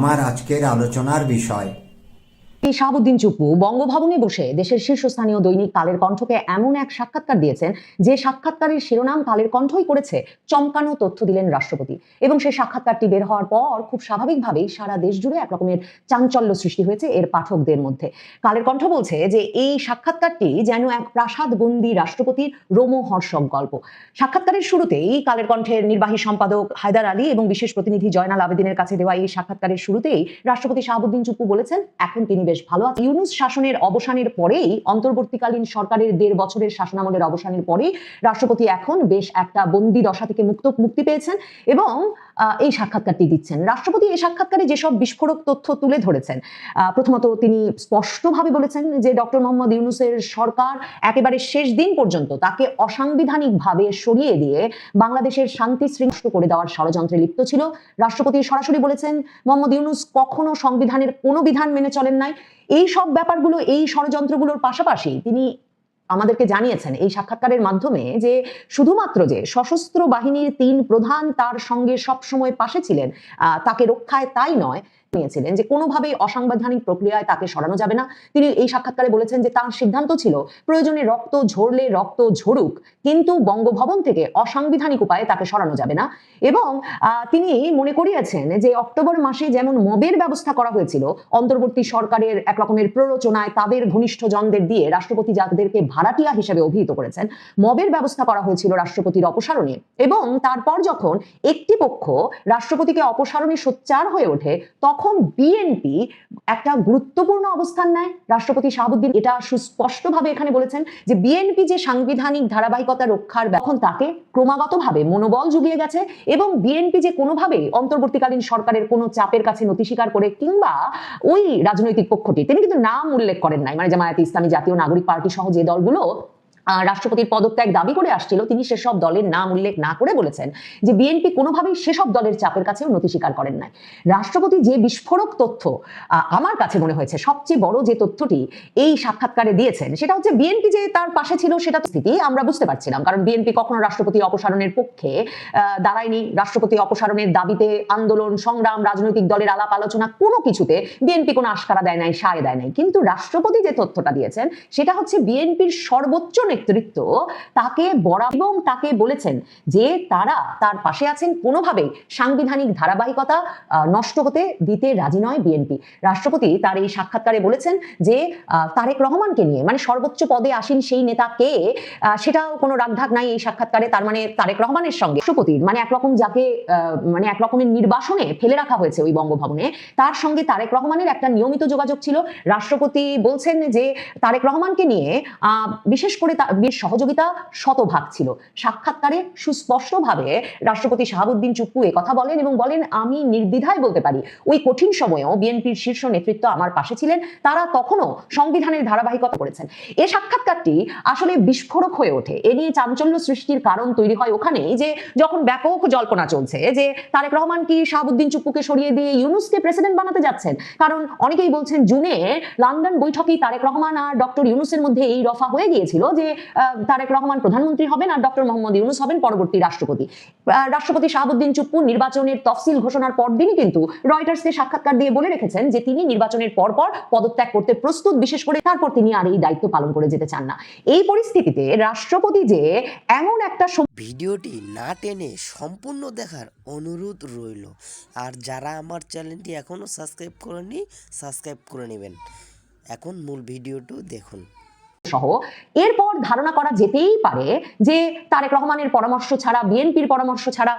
আমার আজকের আলোচনার বিষয় শাহাবুদ্দিন চুপ্পু বঙ্গভবনে বসে দেশের শীর্ষস্থানীয় দৈনিক কালের কণ্ঠকে এমন এক সাক্ষাৎকার দিয়েছেন যে সাক্ষাৎকারের শিরোনাম কালের কণ্ঠই করেছে চমকানো তথ্য দিলেন রাষ্ট্রপতি। এবং সেই সাক্ষাৎকারটি বের হওয়ার পর খুব স্বাভাবিকভাবেই সারা দেশ জুড়ে এক রকমের চাঞ্চল্য সৃষ্টি হয়েছে এর পাঠকদের মধ্যে। কালের কণ্ঠ বলছে যে এই সাক্ষাৎকারটি যেন এক প্রাসাদবন্দী রাষ্ট্রপতির রোমহর্ষক গল্প। সাক্ষাৎকারের শুরুতেই কালের কণ্ঠের নির্বাহী সম্পাদক হায়দার আলী এবং বিশেষ প্রতিনিধি জয়নাল আবেদিনের কাছে দেওয়া এই সাক্ষাৎকারের শুরুতেই রাষ্ট্রপতি শাহাবুদ্দিন চুপ্পু বলেছেন এখন তিনি বেশ ভালো আছে। ইউনূস শাসনের অবসানের পরেই, অন্তর্বর্তীকালীন সরকারের 1.5 বছরের শাসনামলের অবসানের পরেই রাষ্ট্রপতি এখন বেশ একটা বন্দি দশা থেকে মুক্তি পেয়েছেন এবং এই সাক্ষাৎকারটি দিচ্ছেন। রাষ্ট্রপতি এই সাক্ষাৎকারে যেসব বিস্ফোরক তথ্য তুলে ধরেছেন, প্রথমত তিনি স্পষ্টভাবে বলেছেন যে ডক্টর মোহাম্মদ ইউনূসের সরকার একেবারে শেষ দিন পর্যন্ত তাকে অসাংবিধানিকভাবে সরিয়ে দিয়ে বাংলাদেশের শান্তি শৃঙ্খলা করে দেওয়ার ষড়যন্ত্রে লিপ্ত ছিল। রাষ্ট্রপতি সরাসরি বলেছেন মোহাম্মদ ইউনূস কখনো সংবিধানের কোনো বিধান মেনে চলেন নাই। এই সব ব্যাপারগুলো, এই ষড়যন্ত্রগুলোর পাশাপাশি তিনি আমাদেরকে জানিয়েছেন এই সাক্ষাৎকারের মাধ্যমে যে শুধুমাত্র যে সশস্ত্র বাহিনীর 3 প্রধান তার সঙ্গে সবসময় পাশে ছিলেন তাকে রক্ষায়, তাই নয়, নিয়েছিলেন যে কোনোভাবেই অসাংবিধানিক প্রক্রিয়ায় তাকে সরানো যাবে না। তিনি এই সাক্ষাৎকারে বলেছেন যে তার সিদ্ধান্ত ছিল প্রয়োজনে রক্ত ঝরলে রক্ত ঝরুক, কিন্তু বঙ্গভবন থেকে অসাংবিধানিক উপায়ে তাকে সরানো যাবে না। এবং তিনি মনে করিয়েছেন যে অক্টোবর মাসে যেমন মবের ব্যবস্থা করা হয়েছিল অন্তর্বর্তী সরকারের এক রকমের প্ররোচনায় তাদের ঘনিষ্ঠ জনদের দিয়ে, রাষ্ট্রপতি যাদেরকে ভাড়াটিয়া হিসেবে অভিহিত করেছেন, মবের ব্যবস্থা করা হয়েছিল রাষ্ট্রপতির অপসারণে। এবং তারপর যখন একটি পক্ষ রাষ্ট্রপতিকে অপসারণে সোচ্চার হয়ে ওঠে তখন বিএনপি একটা গুরুত্বপূর্ণ অবস্থান নেয়। রাষ্ট্রপতি শাহাবুদ্দিন এটা সুস্পষ্টভাবে এখানে বলেছেন যে বিএনপি যে সাংবিধানিক ধারাবাহিকতা রক্ষার এখন তাকে ক্রমাগতভাবে মনোবল জুগিয়ে গেছে এবং বিএনপি যে কোনোভাবেই অন্তর্বর্তীকালীন সরকারের কোনো চাপের কাছে নতি স্বীকার করে কিংবা ওই রাজনৈতিক পক্ষটি, তিনি কিন্তু নাম উল্লেখ করেন নাই, মানে জামায়াতে ইসলামী, জাতীয় নাগরিক পার্টি সহ যে দলগুলো রাষ্ট্রপতির পদত্যাগ দাবি করে আসছিল, তিনি সেসব দলের নাম উল্লেখ না করে বলেছেন যে বিএনপি কোনোভাবেই সেসব দলের চাপের কাছেও নতি স্বীকার করেন নাই। রাষ্ট্রপতি যে বিস্ফোরক তথ্য আমার কাছে মনে হয়েছে সবচেয়ে বড় যে তথ্যটি এই সাক্ষাৎকারে দিয়েছেন সেটা হচ্ছে বিএনপি যে তার পাশে ছিল সেটা স্থিতি আমরা বুঝতে পারছিলাম, কারণ বিএনপি কখনো রাষ্ট্রপতি অপসারণের পক্ষে দাঁড়ায়নি। রাষ্ট্রপতি অপসারণের দাবিতে আন্দোলন সংগ্রাম, রাজনৈতিক দলের আলাপ আলোচনা কোনো কিছুতে বিএনপি কোনো আশকারা দেয় নাই, সায় দেয় নাই। কিন্তু রাষ্ট্রপতি যে তথ্যটা দিয়েছেন সেটা হচ্ছে বিএনপির সর্বোচ্চ নেতৃত্ব তাকে বরাবর এবং তাকে বলেছেন যে তারা তার পাশে আছেন, কোনোভাবেই সাংবিধানিক ধারাবাহিকতা নষ্ট হতে দিতে রাজি নয় বিএনপি। রাষ্ট্রপতি তার এই সাক্ষাৎকারে বলেছেন যে তারেক রহমানকে নিয়ে, মানে সর্বোচ্চ পদে আসীন সেই নেতাকে, সেটাও কোনো রাগঢাক নাই এই সাক্ষাৎকারে। তার মানে তারেক রহমানের সঙ্গে রাষ্ট্রপতির মানে একরকম যাকে মানে এক রকমের নির্বাসনে ফেলে রাখা হয়েছে ওই বঙ্গভবনে, তার সঙ্গে তারেক রহমানের একটা নিয়মিত যোগাযোগ ছিল। রাষ্ট্রপতি বলছেন যে তারেক রহমানকে নিয়ে বিশেষ করে সহযোগিতা শতভাগ ছিল। সাক্ষাৎকারে সুস্পষ্টভাবে রাষ্ট্রপতি শাহাবুদ্দিন চুপ্পু কথা বলেন এবং বলেন আমি নির্দ্বিধায় বলতে পারি ওই কঠিন সময়েও বিএনপির শীর্ষ নেতৃত্ব আমার পাশে ছিলেন, তারা তখনও সংবিধানের ধারাবাহিকতা করেছেন। এই সাক্ষাৎকারটি আসলে বিস্ফোরক হয়ে ওঠে। এ নিয়ে চাঞ্চল্য সৃষ্টির কারণ তৈরি হয় ওখানেই যে যখন ব্যাপক জল্পনা চলছে যে তারেক রহমান কি শাহাবুদ্দিন চুপ্পুকে সরিয়ে দিয়ে ইউনূসকে প্রেসিডেন্ট বানাতে যাচ্ছেন। কারণ অনেকেই বলছেন জুনে লন্ডন বৈঠকেই তারেক রহমান আর ডক্টর ইউনূসের মধ্যে এই রফা হয়ে গিয়েছিল যে তারেক রহমান প্রধানমন্ত্রী হবেন আর ডক্টর মোহাম্মদ ইউনূস হবেন পরবর্তী রাষ্ট্রপতি। রাষ্ট্রপতি শাহাবুদ্দিন চুপ্পু নির্বাচনের তফসিল ঘোষণার পরদিনই কিন্তু রয়টার্সকে সাক্ষাৎকার দিয়ে বলে রেখেছেন যে তিনি নির্বাচনের পরপর পদত্যাগ করতে প্রস্তুত, বিশেষ করে তারপর তিনি আর এই দায়িত্ব পালন করে যেতে চান না। এই পরিস্থিতিতে রাষ্ট্রপতি যে এমন একটা ভিডিওটি না টেনে সম্পূর্ণ দেখার অনুরোধ রইল। আর যারা আমার চ্যানেলটি এখনও সাবস্ক্রাইব করেনি সাবস্ক্রাইব করে নেবেন। এখন মূল ভিডিওটি দেখুন। সহ এরপর ধারণা করা যেতেই পারে যে তারেক রহমানের পরামর্শ ছাড়া, বিএনপির পরামর্শ ছাড়া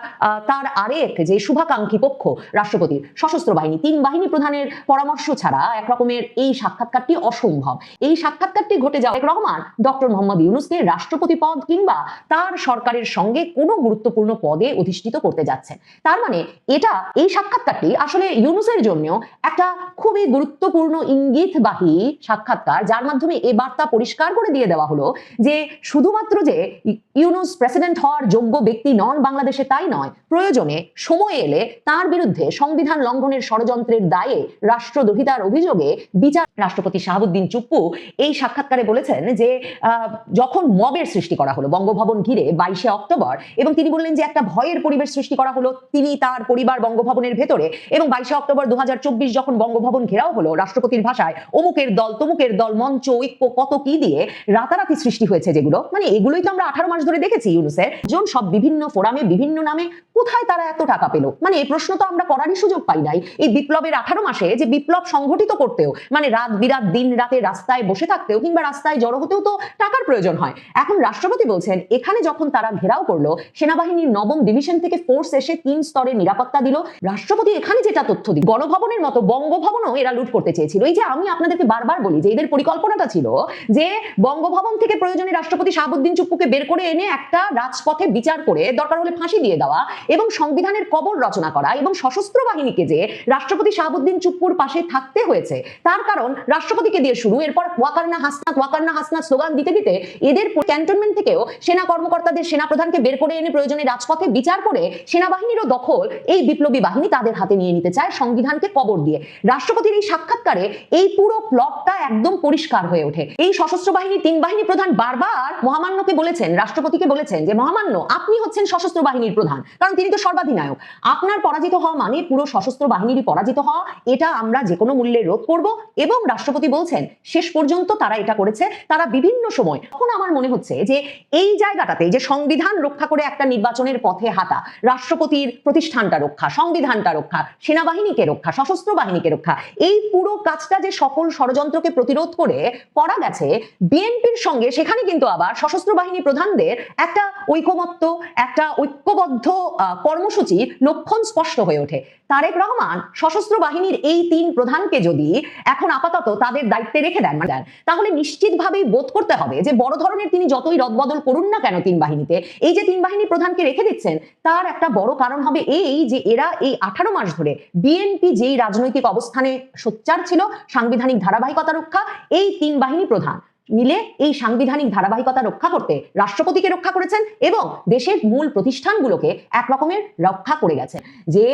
তার আরেক যে শুভাকাঙ্ক্ষী পক্ষ রাষ্ট্রপতির সশস্ত্র বাহিনী 3 বাহিনী প্রধানের পরামর্শ ছাড়া একরকমের এই সাক্ষাৎকারটি অসম্ভব। এই সাক্ষাৎকারটি ঘটে যাওয়া তারেক রহমান ডক্টর মোহাম্মদ ইউনূসকে রাষ্ট্রপতি পদ কিংবা তার সরকারের সঙ্গে কোনো গুরুত্বপূর্ণ পদে অধিষ্ঠিত করতে যাচ্ছেন। তার মানে এটা, এই সাক্ষাৎকারটি আসলে ইউনূসের জন্য একটা খুবই গুরুত্বপূর্ণ ইঙ্গিতবাহী সাক্ষাৎকার, যার মাধ্যমে এ বার্তা পরিষ্কার করে দিয়ে দেওয়া হলো যে শুধুমাত্র যে ইউনূস প্রেসিডেন্ট হওয়ার যোগ্য ব্যক্তি নন বাংলাদেশে তাই নয়, প্রয়োজনে সময় এলে তার বিরুদ্ধে সংবিধান লঙ্ঘনের ষড়যন্ত্রের দায়ে রাষ্ট্রদ্রোহিতার অভিযোগে বিচার। রাষ্ট্রপতি শাহাবুদ্দিন চুপ্পু এই সাক্ষাৎকারে বলেছেন যে যখন মবের সৃষ্টি করা হলো বঙ্গভবন ঘিরে 22শে অক্টোবর, এবং তিনি বললেন যে একটা ভয়ের পরিবেশ সৃষ্টি করা হলো, তিনি তার পরিবার বঙ্গভবনের ভেতরে, এবং 22শে অক্টোবর 2024 যখন বঙ্গভবন ঘেরাও হলো, রাষ্ট্রপতির ভাষায় অমুকের দল তমুকের দল মঞ্চ ঐক্য কত কি দিয়ে রাতারাতি সৃষ্টি হয়েছে, যেগুলো মানে এগুলোই তো আমরা 18 মাস ধরে দেখেছি ইউনূসের জন সব বিভিন্ন ফোরামে বিভিন্ন নামে। কোথায় তারা এত টাকা পেল? মানে এই প্রশ্ন তো আমরা করারই সুযোগ পাই নাই। এই বিপ্লবের 18 মাসে যে বিপ্লব সংগঠিত করতেও, মানে রাত বিরাত দিন রাতে রাস্তায় বসে থাকতেও কিংবা রাস্তায় জড়ো হতেও তো টাকার প্রয়োজন হয়। এখন রাষ্ট্রপতি বলছেন এখানে যখন তারা ঘেরাও করলো, সেনাবাহিনীর 9ম ডিভিশন থেকে ফোর্স এসে 3 স্তরের নিরাপত্তা দিল। রাষ্ট্রপতি এখানে যেটা তথ্য দিল, গণভবনের মতো বঙ্গভবনও এরা লুট করতে চেয়েছিল। এই যে আমি আপনাদেরকে বারবার বলি যে এদের পরিকল্পনাটা ছিল যে বঙ্গভবন থেকে প্রয়োজনে রাষ্ট্রপতি শাহাবুদ্দিন চুপ্পুকে বের করে এনে একটা রাজপথে বিচার করে দরকার হলে ফাঁসি দিয়ে দেওয়া, এবং সংবিধানের কবর রচনা করা, এবং সশস্ত্র বাহিনীকে যে রাষ্ট্রপতি শাহাবুদ্দিন চুপ্পুর পাশে থাকতে হয়েছে তার কারণ রাষ্ট্রপতিকে দিয়ে শুরু, এরপর ওয়াকারনা হাসনাত স্লোগান দিতে দিতে এদের ক্যান্টনমেন্ট থেকেও সেনা কর্মকর্তাদের সেনাপ্রধানকে বের করে এনে প্রয়োজনে রাজপথে বিচার করে সেনাবাহিনীরও দখল এই বিপ্লবী বাহিনী তাদের হাতে নিয়ে নিতে চায় সংবিধানকে কবর দিয়ে। রাষ্ট্রপতির এই সাক্ষাৎকারে এই পুরো প্লটটা একদম পরিষ্কার হয়ে ওঠে। এই সশস্ত্র বাহিনীর 3 বাহিনী প্রধান বারবার মহামান্যকে বলেছেন, রাষ্ট্রপতিকে বলেছেন যে মহামান্য আপনি হচ্ছেন সশস্ত্র বাহিনীর প্রধান, কারণ তিনি তো সর্বাধিনায়ক। আপনার পরাজিত হওয়া মানে পুরো সশস্ত্র বাহিনীরই পরাজিত হওয়া, এটা আমরা যে কোনো মূল্যে রোধ করব। এবং রাষ্ট্রপতি বলছেন শেষ পর্যন্ত তারা এটা করেছে, তারা বিভিন্ন সময়। তখন আমার মনে হচ্ছে যে এই জায়গাটাতে যে সংবিধান রক্ষা করে একটা নির্বাচনের পথে হাঁটা, রাষ্ট্রপতির প্রতিষ্ঠানটা রক্ষা, সংবিধানটা রক্ষা, সেনাবাহিনীকে রক্ষা, সশস্ত্র বাহিনীকে রক্ষা, এই পুরো কাজটা যে সকল ষড়যন্ত্রকে প্রতিরোধ করে করা গেছে বিএনপির সঙ্গে, সেখানে কিন্তু আবার সশস্ত্র বাহিনী প্রধানদের একটা ঐকমত্য, একটা ঐক্যবদ্ধ কর্মসূচির লক্ষণ স্পষ্ট হয়ে ওঠে। তারেক রহমান সশস্ত্র বাহিনীর এই 3 প্রধানকে যদি এখন আপাতত তাদের দায়িত্বে রেখে দেন, তাহলে নিশ্চিতভাবেই বোধ করতে হবে যে বড় ধরনের তিনি যতই রদবদল করুন না কেন 3 বাহিনীতে, এই যে 3 বাহিনী প্রধানকে রেখে দিচ্ছেন তার একটা বড় কারণ হবে এই যে এরা এই 18 মাস ধরে বিএনপি যেই রাজনৈতিক অবস্থানে সোচ্চার ছিল, সাংবিধানিক ধারাবাহিকতা রক্ষা, এই 3 বাহিনী প্রধান মিলে এই সাংবিধানিক ধারাবাহিকতা রক্ষা করতে রাষ্ট্রপতিকে রক্ষা করেছেন এবং দেশের মূল প্রতিষ্ঠানগুলোকে এক রকমের রক্ষা করে গেছেন যে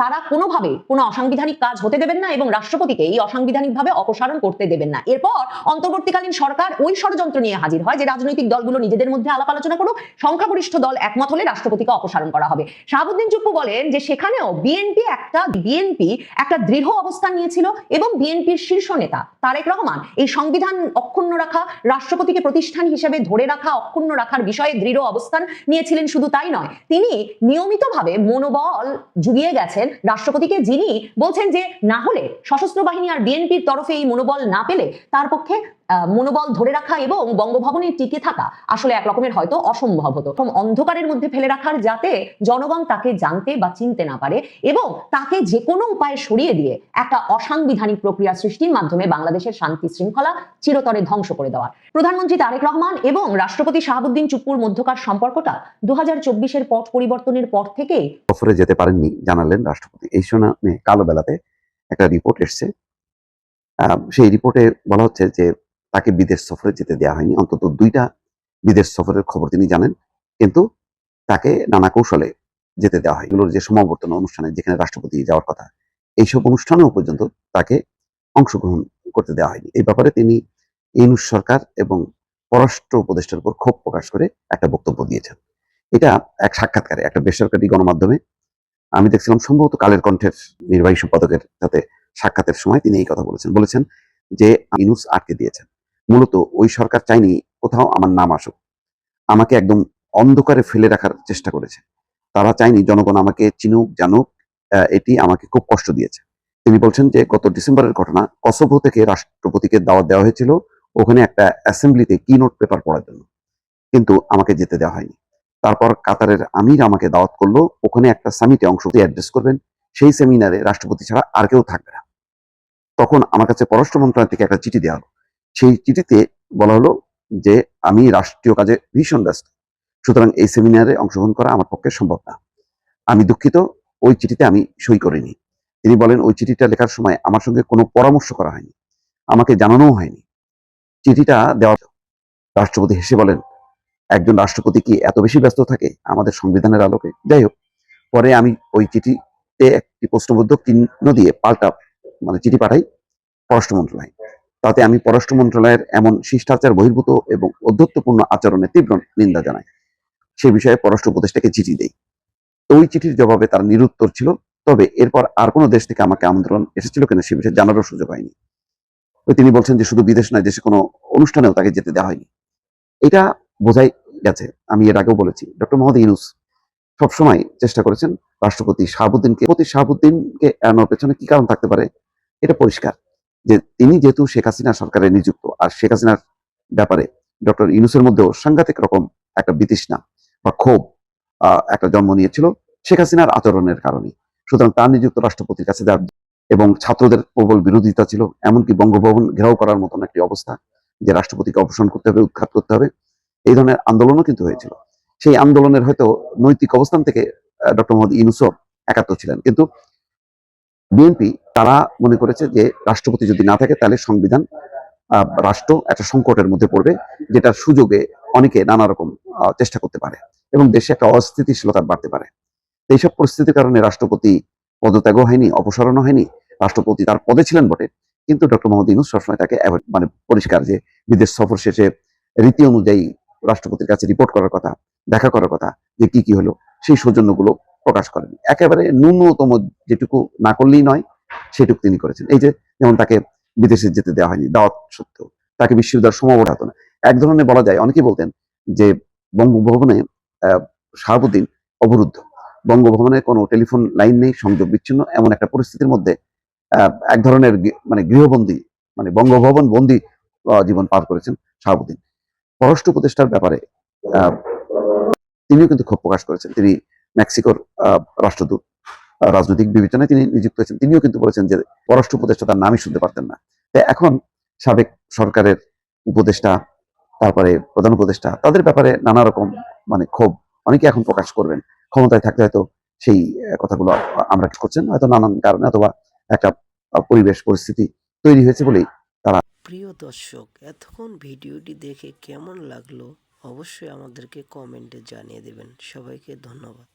তারা কোনোভাবে কোনো অসাংবিধানিক কাজ হতে দেবেন না এবং রাষ্ট্রপতিকে এই অসাংবিধানিকভাবে অপসারণ করতে দেবেন না। এরপর অন্তর্বর্তীকালীন সরকার ওই ষড়যন্ত্র নিয়ে হাজির হয় যে রাজনৈতিক দলগুলো নিজেদের মধ্যে আলাপ আলোচনা করুক, সংখ্যাগরিষ্ঠ দল একমত হলে রাষ্ট্রপতিকে অপসারণ করা হবে। শাহাবুদ্দিন চুপ্পু বলেন যে সেখানেও বিএনপি একটা দৃঢ় অবস্থান নিয়েছিল এবং বিএনপির শীর্ষ নেতা তারেক রহমান এই সংবিধান অক্ষুণ্ণ রাখা, রাষ্ট্রপতিকে প্রতিষ্ঠান হিসেবে ধরে রাখা, অক্ষুণ্ণ রাখার বিষয়ে দৃঢ় অবস্থান নিয়েছিলেন। শুধু তাই নয়, তিনি নিয়মিতভাবে মনোবল জুগিয়ে গেছেন রাষ্ট্রপতিকে, যিনি বলছেন যে না হলে সশস্ত্র বাহিনী আর বিএনপির তরফে এই মনোবল না পেলে তার পক্ষে মনোবল ধরে রাখা এবং বঙ্গভবনে টিকে থাকা আসলে এক রকমের হয়তো অসম্ভব হতো। অন্ধকারের মধ্যে ফেলে রাখার, যাতে জনগণ তাকে জানতে বা চিনতে না পারে এবং তাকে যে কোনো উপায়ে সরিয়ে দিয়ে একটা অসাংবিধানিক প্রক্রিয়া সৃষ্টির মাধ্যমে বাংলাদেশের শান্তি শৃঙ্খলা চিরতরে ধ্বংস করে দেওয়ার। প্রধানমন্ত্রী তারেক রহমান এবং রাষ্ট্রপতি শাহাবুদ্দিন চুপ্পুর মধ্যকার সম্পর্কটা 2024-এর পট পরিবর্তনের পর থেকেই সফরে যেতে পারেননি জানালেন রাষ্ট্রপতি। এই শুনানি কালো বেলাতে একটা রিপোর্ট এসছে, সেই রিপোর্টে বলা হচ্ছে যে তাকে বিদেশ সফরে যেতে দেওয়া হয়নি। অন্তত 2টা বিদেশ সফরের খবর তিনি জানেন, কিন্তু তাকে নানা কৌশলে যেতে দেওয়া হয়। এগুলোর যে সমাবর্তন অনুষ্ঠানে যেখানে রাষ্ট্রপতি যাওয়ার কথা, এইসব অনুষ্ঠানেও পর্যন্ত তাকে অংশগ্রহণ করতে দেওয়া হয়নি। এই ব্যাপারে তিনি ইউনূস সরকার এবং পররাষ্ট্র উপদেষ্টার উপর ক্ষোভ প্রকাশ করে একটা বক্তব্য দিয়েছেন। এটা এক সাক্ষাৎকারে একটা বেসরকারি গণমাধ্যমে আমি দেখছিলাম, সম্ভবত কালের কণ্ঠের নির্বাহী সম্পাদকের সাথে সাক্ষাতের সময় তিনি এই কথা বলেছেন যে ইউনূস আটকে দিয়েছেন। মূলত ওই সরকার চায়নি কোথাও আমার নাম আসুক, আমাকে একদম অন্ধকারে ফেলে রাখার চেষ্টা করেছে। তারা চায়নি জনগণ আমাকে চিনুক জানুক, এটি আমাকে খুব কষ্ট দিয়েছে। তিনি বলছেন যে গত ডিসেম্বরের ঘটনা, কসোভো থেকে রাষ্ট্রপতিকে দাওয়াত দেওয়া হয়েছিল ওখানে একটা অ্যাসেম্বলিতে কিনোট পেপার পড়ার জন্য, কিন্তু আমাকে যেতে দেওয়া হয়নি। তারপর কাতারের আমির আমাকে দাওয়াত করলো, ওখানে একটা সামিটে অংশ নিয়ে অ্যাড্রেস করবেন, সেই সেমিনারে রাষ্ট্রপতি ছাড়া আর কেউ থাকবে না। তখন আমার কাছে পররাষ্ট্র মন্ত্রণালয় থেকে একটা চিঠি দেওয়া হলো। সেই চিঠিতে বলা হলো যে আমি রাষ্ট্রীয় কাজে ভীষণ ব্যস্ত, সুতরাং এই সেমিনারে অংশগ্রহণ করা আমার পক্ষে সম্ভব না। আমি দুঃখিত, ওই চিঠিতে আমি সই করিনি। তিনি বলেন ওই চিঠিটা লেখার সময় আমার সঙ্গে কোনো পরামর্শ করা হয়নি, আমাকে জানানোও হয়নি। চিঠিটা দেওয়া রাষ্ট্রপতি হেসে বলেন, একজন রাষ্ট্রপতি কি এত বেশি ব্যস্ত থাকে আমাদের সংবিধানের আলোকে? যাই হোক, পরে আমি ওই চিঠিতে একটি প্রশ্নবোধক চিহ্ন দিয়ে পাল্টা চিঠি পাঠাই পররাষ্ট্র মন্ত্রণালয়। তাতে আমি পররাষ্ট্র মন্ত্রণালয়ের এমন শিষ্টাচার বহির্ভূত এবং অধ্যত্বপূর্ণ আচরণের তীব্র নিন্দা জানাই। সে বিষয়ে পররাষ্ট্র উপদেষ্টাকে চিঠি দেই। তো ওই চিঠির জবাবে তার নিরুত্তর ছিল। তবে এরপর আর কোনো দেশ থেকে আমাকে আমন্ত্রণ এসেছিল কিনা সে বিষয়ে জানারও সুযোগ হয়নি। তো তিনি বলছেন যে শুধু বিদেশ নয়, দেশে কোনো অনুষ্ঠানেও তাকে যেতে দেওয়া হয়নি। এটা বোঝাই গেছে, আমি এর আগেও বলেছি, ডক্টর মোহাম্মদ ইউনূস সবসময় চেষ্টা করেছেন রাষ্ট্রপতি শাহাবুদ্দিনকে এড়ানোর পেছনে কি কারণ থাকতে পারে এটা পরিষ্কার, যে তিনি যেহেতু শেখ হাসিনা সরকারে নিযুক্ত, আর শেখ হাসিনার ব্যাপারে ডক্টর ইউনূসের মধ্যেও সাংঘাতিক রকম একটা বিতৃষ্ণা বা ক্ষোভ একটা জন্ম নিয়েছিল শেখ হাসিনার আচরণের কারণে। সুতরাং তার নিযুক্ত রাষ্ট্রপতির কাছে যার এবং ছাত্রদের প্রবল বিরোধিতা ছিল, এমনকি বঙ্গভবন ঘেরাও করার মতন একটি অবস্থা যে রাষ্ট্রপতিকে অপসারণ করতে হবে, উৎখাত করতে হবে, এই ধরনের আন্দোলনও কিন্তু হয়েছিল। সেই আন্দোলনের হয়তো নৈতিক অবস্থান থেকে ডক্টর মোহাম্মদ ইউনূসও একাত্ম ছিলেন, কিন্তু বিএনপি তারা মনে করেছে যে রাষ্ট্রপতি যদি না থাকে তাহলে সংবিধান রাষ্ট্র একটা সংকটের মধ্যে পড়বে, যেটার সুযোগে অনেকে নানা রকম চেষ্টা করতে পারে এবং দেশে একটা অস্থিতিশীলতা বাড়তে পারে। এইসব পরিস্থিতির কারণে রাষ্ট্রপতি পদত্যাগও হয়নি, অপসারণও হয়নি। রাষ্ট্রপতি তার পদে ছিলেন বটে, কিন্তু ডক্টর মোহাম্মদ ইউনূস সবসময় তাকে পরিষ্কার যে বিদেশ সফর শেষে রীতি অনুযায়ী রাষ্ট্রপতির কাছে রিপোর্ট করার কথা, দেখা করার কথা, যে কি কি হলো, সেই সৌজন্যগুলো প্রকাশ করেন। একেবারে ন্যূনতম যেটুকু না করলেই নয় সেটুকু তিনি করেছেন। এই যে যেমন তাকে বিদেশে যেতে দেওয়া হয়নি দাওয়াত সত্ত্বেও, তাকে বিশ্ববিদ্যালয়ের সমবড় হতো না। এক ধরনের বলা যায়, অনেকেই বলতেন যে বঙ্গভবনে শাহাবুদ্দিন অবরুদ্ধ, বঙ্গভবনে কোনো টেলিফোন লাইন নেই, সংযোগ বিচ্ছিন্ন, এমন একটা পরিস্থিতির মধ্যে এক ধরনের গৃহবন্দী বঙ্গভবন বন্দী জীবন পার করেছেন শাহাবুদ্দিন। পররাষ্ট্র উপদেষ্টার ব্যাপারে তিনিও কিন্তু ক্ষোভ প্রকাশ করেছেন। তিনি মেক্সিকোর রাষ্ট্রদূত, রাজনৈতিক বিবেচনায় তিনি নিযুক্ত হয়েছেন। তিনিও কিন্তু বলেছেন যে পররাষ্ট্র উপদেষ্টা তার নামই শুনতে পারতেন না। তাই এখন সাবেক সরকারের উপদেষ্টা, তারপরে প্রধান উপদেষ্টা, তাদের ব্যাপারে নানা রকম ক্ষোভ অনেকে এখন প্রকাশ করবেন। ক্ষমতায় থাকতে হয়তো সেই কথাগুলো আমরা করছেন, হয়তো নানান কারণে, অথবা একটা পরিবেশ পরিস্থিতি তৈরি হয়েছে বলেই তারা। প্রিয় দর্শক, এতক্ষণ ভিডিওটি দেখে কেমন লাগলো অবশ্যই আমাদেরকে কমেন্টে জানিয়ে দেবেন। সবাইকে ধন্যবাদ।